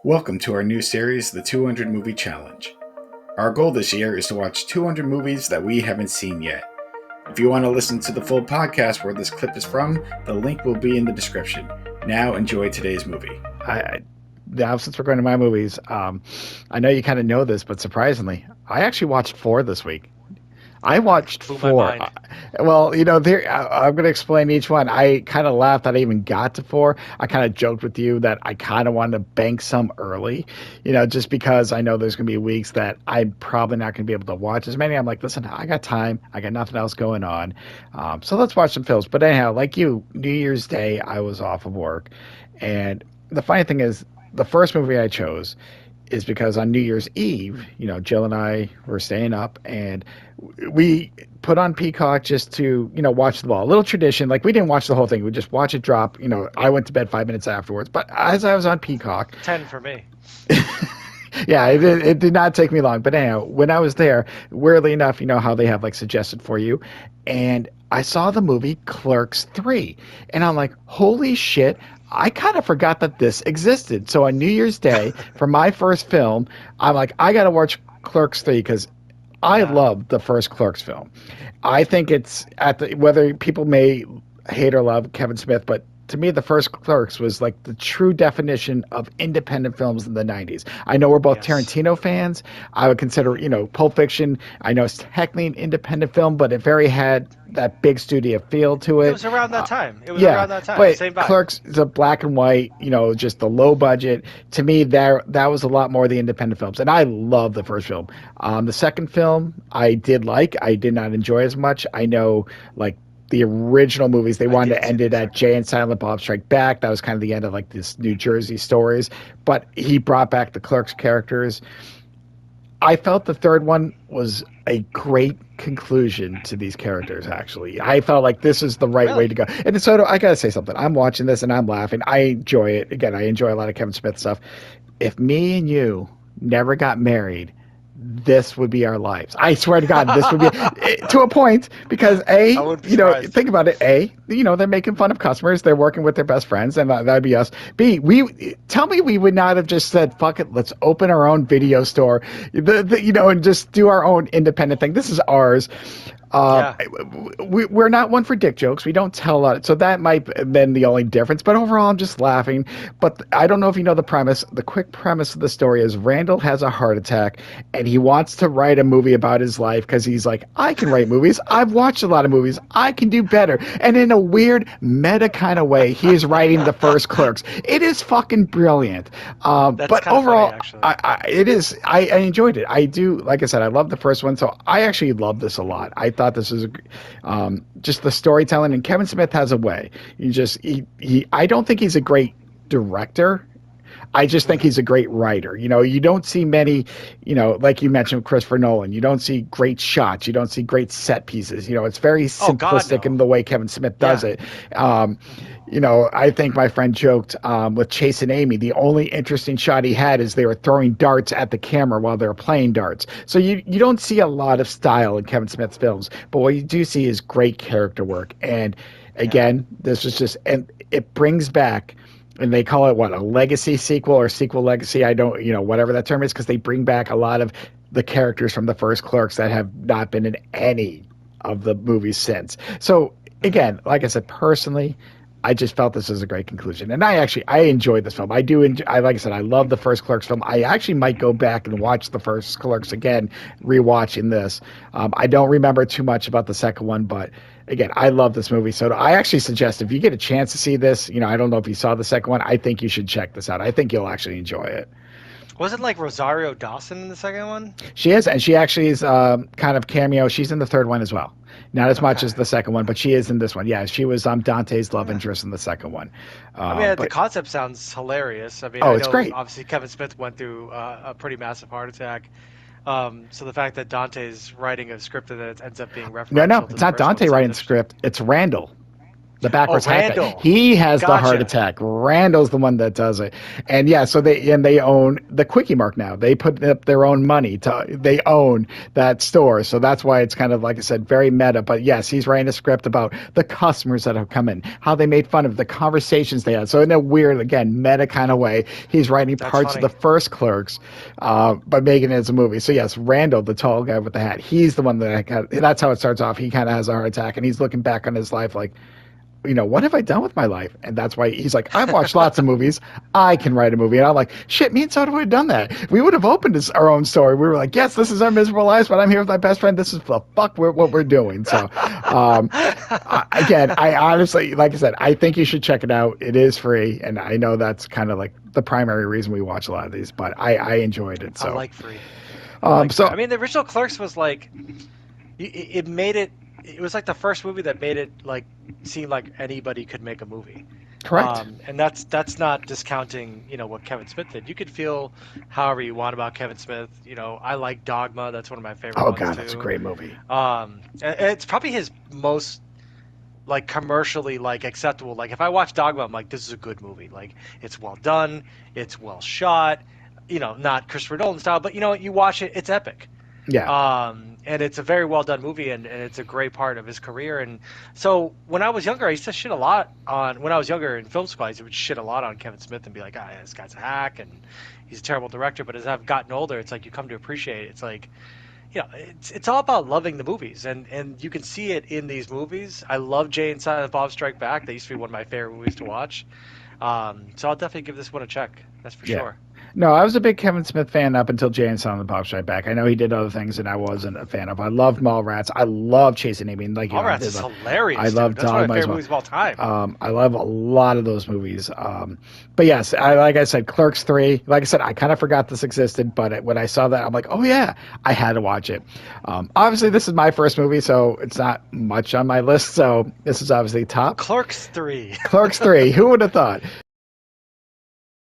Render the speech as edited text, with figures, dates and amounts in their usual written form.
Welcome to our new series, The 200 Movie Challenge. Our goal this year is to watch 200 movies that we haven't seen yet. If you want to listen to the full podcast where this clip is from, the link will be in the description. Now enjoy today's movie. Now, since we're going to my movies, I know you kind of know this, but surprisingly, I actually watched four this week. I watched Blew my four. mind. Well, I'm going to explain each one. I kind of laughed that I even got to four. I kind of joked with you that I kind of wanted to bank some early, just because I know there's going to be weeks that I'm probably not going to be able to watch as many. I'm like, listen, I got time. I got nothing else going on. So let's watch some films. But anyhow, like you, New Year's Day, I was off of work. And the funny thing is, the first movie I chose is because on New Year's Eve, Jill and I were staying up and we put on Peacock just to, watch the ball. A little tradition. Like, we didn't watch the whole thing. We just watch it drop. I went to bed 5 minutes afterwards. But as I was on Peacock, 10 for me. yeah, it did not take me long. But anyhow, when I was there, weirdly enough, you know how they have like suggested for you. And I saw the movie Clerks 3. And I'm like, holy shit. I kind of forgot that this existed. So on New Year's Day, for my first film, I'm like, I got to watch Clerks 3 because I love the first Clerks film. I think it's whether people may hate or love Kevin Smith, but to me, the first Clerks was like the true definition of independent films in the 90s. I know we're both Tarantino fans. I would consider, Pulp Fiction, I know it's technically an independent film, but it very had that big studio feel to it. It was around that time. But Same vibe. Clerks is a black and white, just the low budget. To me, that was a lot more the independent films. And I love the first film. The second film, I did like. I did not enjoy as much. I know, like, the original movies, they wanted to end it at Jay and Silent Bob Strike Back. That was kind of the end of like this New Jersey stories. But he brought back the Clerks characters. I felt the third one was a great conclusion to these characters, actually. I felt like this is the right way to go. And so I got to say something. I'm watching this and I'm laughing. I enjoy it. Again, I enjoy a lot of Kevin Smith stuff. If me and you never got married, this would be our lives. I swear to God, this would be to a point because think about it. They're making fun of customers. They're working with their best friends, and that'd be us. B, tell me we would not have just said, "Fuck it, let's open our own video store," and just do our own independent thing. This is ours. We're not one for dick jokes. We don't tell a lot. So that might have been the only difference. But overall, I'm just laughing. But I don't know if you know the premise. The quick premise of the story is Randall has a heart attack and he wants to write a movie about his life because he's like, I can write movies. I've watched a lot of movies. I can do better. And in a weird meta kind of way, he is writing the first Clerks. It is fucking brilliant. But overall, it is. I enjoyed it. I do. Like I said, I love the first one. So I actually love this a lot. I thought this was just the storytelling, and Kevin Smith has a way. I don't think he's a great director. I just think he's a great writer. You don't see many, like you mentioned, Christopher Nolan. You don't see great shots. You don't see great set pieces. It's very simplistic in the way Kevin Smith does it. I think my friend joked with Chase and Amy, the only interesting shot he had is they were throwing darts at the camera while they were playing darts. So you don't see a lot of style in Kevin Smith's films, but what you do see is great character work. And again, this was just, and it brings back, and they call it a legacy sequel or sequel legacy. I don't, whatever that term is, because they bring back a lot of the characters from the first Clerks that have not been in any of the movies since. So again, like I said, personally, I just felt this was a great conclusion. And I enjoyed this film. I do enjoy, like I said, I love the first Clerks film. I actually might go back and watch the first Clerks again, rewatching this. I don't remember too much about the second one, but again, I love this movie. So I actually suggest if you get a chance to see this, I don't know if you saw the second one, I think you should check this out. I think you'll actually enjoy it. Wasn't like Rosario Dawson in the second one? She is, and she actually is kind of cameo. She's in the third one as well. Not as much as the second one, but she is in this one. Yeah, she was Dante's love interest in the second one. The concept sounds hilarious. I know, it's great. Obviously, Kevin Smith went through a pretty massive heart attack. So the fact that Dante's writing a script that it ends up being referential. No, it's not Dante writing the script. It's Randall. The backwards hack guy. Randall. He has the heart Gotcha. attack. Randall's the one that does it. And yeah, so they own the Quickie Mart now. They put up their own money they own that store. So that's why it's kind of, like I said, very meta. But yes, he's writing a script about the customers that have come in, how they made fun of the conversations they had. So in a weird, again, meta kind of way, he's writing parts of the first Clerks, but making it as a movie. So yes, Randall, the tall guy with the hat, he's the one that's how it starts off. He kind of has a heart attack and he's looking back on his life like, what have I done with my life? And that's why he's like, I've watched lots of movies. I can write a movie. And I'm like, shit, me and Soda would have done that. We would have opened our own story. We were like, yes, this is our miserable lives, but I'm here with my best friend. This is the fuck what we're doing. So, again, I honestly, like I said, I think you should check it out. It is free. And I know that's kind of like the primary reason we watch a lot of these, but I enjoyed it. So I like free. I mean, the original Clerks was like, it made it. It was like the first movie that made it like seem like anybody could make a movie. Correct. And that's not discounting, what Kevin Smith did. You could feel however you want about Kevin Smith. I like Dogma. That's one of my favorite ones. Oh God, too. that's a great movie. And it's probably his most like commercially like acceptable. Like if I watch Dogma, I'm like, this is a good movie. Like it's well done, it's well shot. Not Christopher Nolan style, but you watch it, it's epic. Yeah. And it's a very well done movie, and it's a great part of his career. And so when I was younger, I used to shit a lot on. When I was younger in film school, I used to shit a lot on Kevin Smith and be like, this guy's a hack and he's a terrible director. But as I've gotten older, it's like you come to appreciate it. It's like, it's all about loving the movies, and you can see it in these movies. I love Jay and Silent Bob Strike Back. They used to be one of my favorite movies to watch. So I'll definitely give this one a check. That's for sure. No, I was a big Kevin Smith fan up until Jay and Silent Bob Strike Back. I know he did other things that I wasn't a fan of. I loved Mallrats. I love Chasing Amy. Mallrats is hilarious. I love That's one of my favorite movies of all time. I love a lot of those movies. But yes, like I said, Clerks 3. Like I said, I kind of forgot this existed, but when I saw that, I'm like, oh yeah, I had to watch it. Obviously, this is my first movie, so it's not much on my list. So this is obviously top. Clerks 3. Clerks 3. Who would have thought?